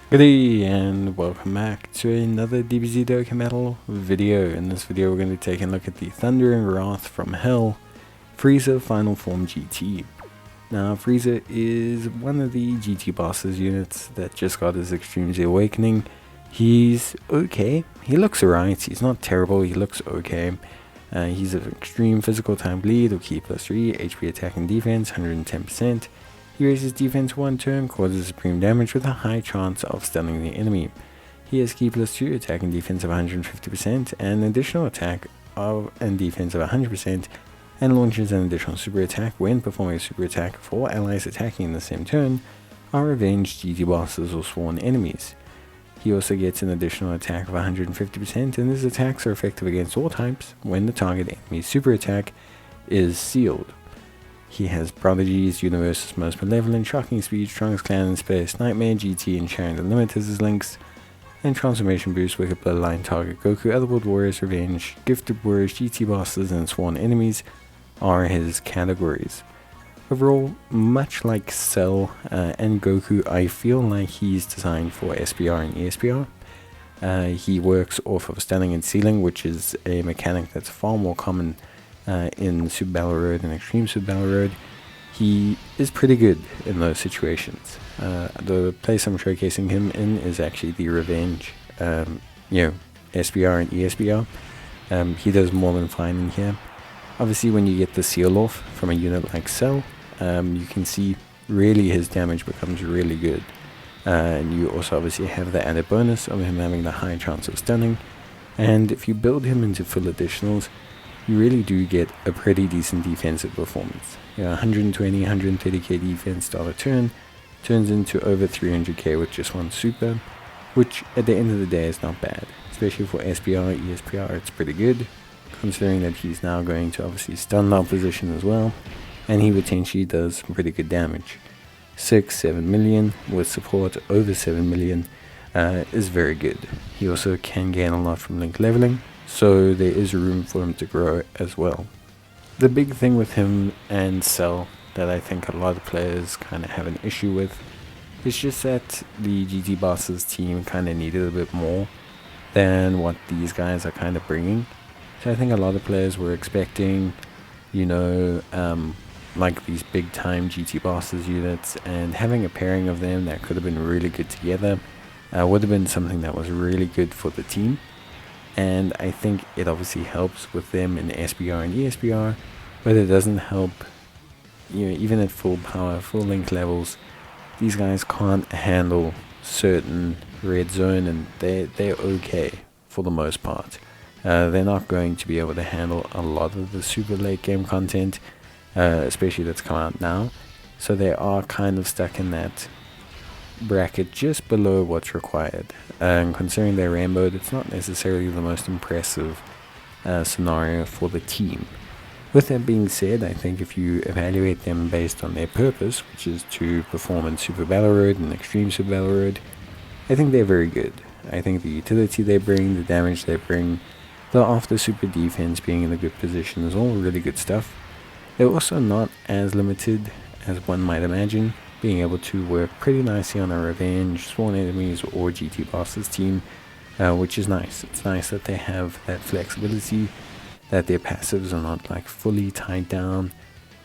Good day and welcome back to another DBZ Dokkan Battle video. In this video we're going to be taking a look at the Thunder and Wrath from Hell Frieza Final Form GT. Now Frieza is one of the GT bosses units that just got his Extreme Z Awakening. He's okay, he looks alright, he's not terrible, he looks okay. He's an extreme physical type lead with Ki +3, HP attack and defense 110%. He raises defense 1 turn, causes supreme damage with a high chance of stunning the enemy. He has Ki +2, attack and defense of 150%, and additional attack and defense of 100%, and launches an additional super attack when performing a super attack for allies attacking in the same turn are revenged GT bosses or sworn enemies. He also gets an additional attack of 150%, and his attacks are effective against all types when the target enemy's super attack is sealed. He has Prodigies, Universe's Most Malevolent, Shocking Speed, Strongest Clan in Space, Nightmare, GT, and Sharing the Limit as his links, and Transformation Boost, Wicked Bloodline, Target Goku, Otherworld Warriors, Revenge, Gifted Warriors, GT Bosses, and Sworn Enemies are his categories. Overall, much like Cell and Goku, I feel like he's designed for SPR and ESPR. He works off of stunning and sealing, which is a mechanic that's far more common in Super Battle Road and Extreme Super Battle Road. He is pretty good in those situations. The place I'm showcasing him in is actually the Revenge, SPR and ESPR. He does more than fine in here. Obviously when you get the seal off from a unit like Cell, you can see really his damage becomes really good. And you also obviously have the added bonus of him having the high chance of stunning. And if you build him into full additionals, you really do get a pretty decent defensive performance. 120, 130k defense start a turn, turns into over 300k with just one super, which at the end of the day is not bad. Especially for SPR, ESPR, it's pretty good, considering that he's now going to obviously stun the opposition as well, and he potentially does some pretty good damage. 6-7 million with support over 7 million is very good. He also can gain a lot from link leveling, so there is room for him to grow as well. The big thing with him and Cell that I think a lot of players kind of have an issue with is just that the GT Bosses team kind of needed a bit more than what these guys are kind of bringing. So I think a lot of players were expecting, like these big time GT Bosses units, and having a pairing of them that could have been really good together would have been something that was really good for the team. And I think it obviously helps with them in SPR and ESPR, but it doesn't help, even at full power, full link levels, these guys can't handle certain red zone, and they're okay for the most part. They're not going to be able to handle a lot of the super late game content, especially that's come out now. So they are kind of stuck in that bracket just below what's required, and considering they're rainbowed, it's not necessarily the most impressive scenario for the team. With that being said, I think if you evaluate them based on their purpose, which is to perform in Super Battle Road and Extreme Super Battle Road, I think they're very good. I think the utility they bring, the damage they bring, the after super defense being in a good position is all really good stuff. They're also not as limited as one might imagine, being able to work pretty nicely on a Revenge, Sworn Enemies, or GT Bosses team, which is nice. It's nice that they have that flexibility, that their passives are not like fully tied down,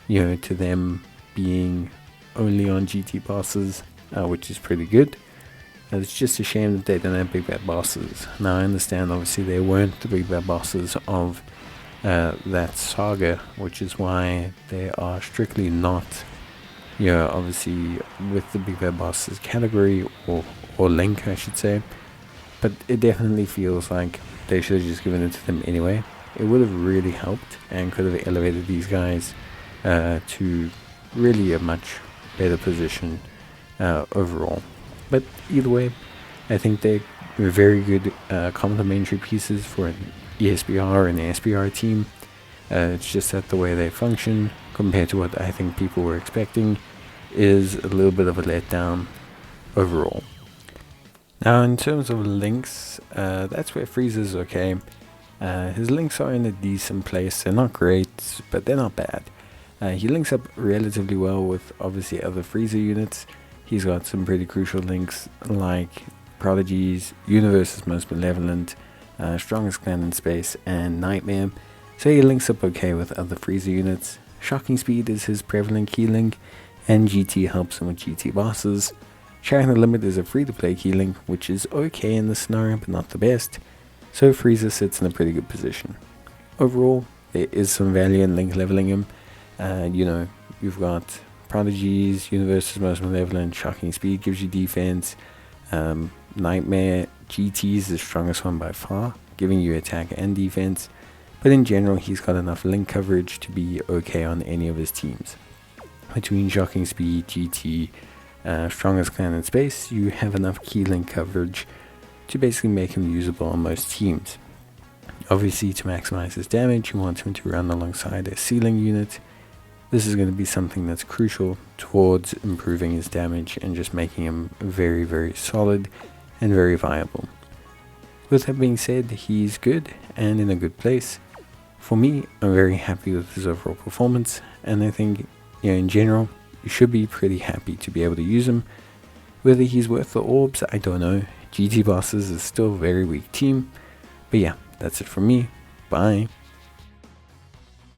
to them being only on GT Bosses, which is pretty good. It's just a shame that they don't have big bad bosses. Now I understand obviously they weren't the big bad bosses of that saga, which is why they are strictly not obviously with the big bad bosses category, or link I should say, but it definitely feels like they should have just given it to them anyway. It would have really helped and could have elevated these guys to really a much better position overall. But either way, I think they were very good complementary pieces for an ESPR and SPR team. It's just that the way they function compared to what I think people were expecting is a little bit of a letdown overall. Now in terms of links, that's where Frieza's okay. His links are in a decent place. They're not great, but they're not bad. He links up relatively well with obviously other Frieza units. He's got some pretty crucial links like Prodigy's Universe's Most Malevolent, Strongest Clan in Space, and Nightmare, so he links up okay with other Frieza units. Shocking Speed is his prevalent key link, and GT helps him with GT bosses. Sharing the Limit is a free-to-play key link, which is okay in this scenario, but not the best, so Frieza sits in a pretty good position. Overall, there is some value in link leveling him. You've got Prodigy's Universe's Most Malevolent, Shocking Speed gives you defense, Nightmare GT is the strongest one by far, giving you attack and defense, but in general he's got enough link coverage to be okay on any of his teams. Between Shocking Speed, GT, Strongest Clan in Space, you have enough key link coverage to basically make him usable on most teams. Obviously, to maximize his damage, you want him to run alongside a ceiling unit. This is going to be something that's crucial towards improving his damage and just making him very, very solid and very viable. With that being said, he's good and in a good place. For me, I'm very happy with his overall performance, and I think, in general, you should be pretty happy to be able to use him. Whether he's worth the orbs, I don't know. GT Bosses is still a very weak team. But yeah, that's it from me. Bye.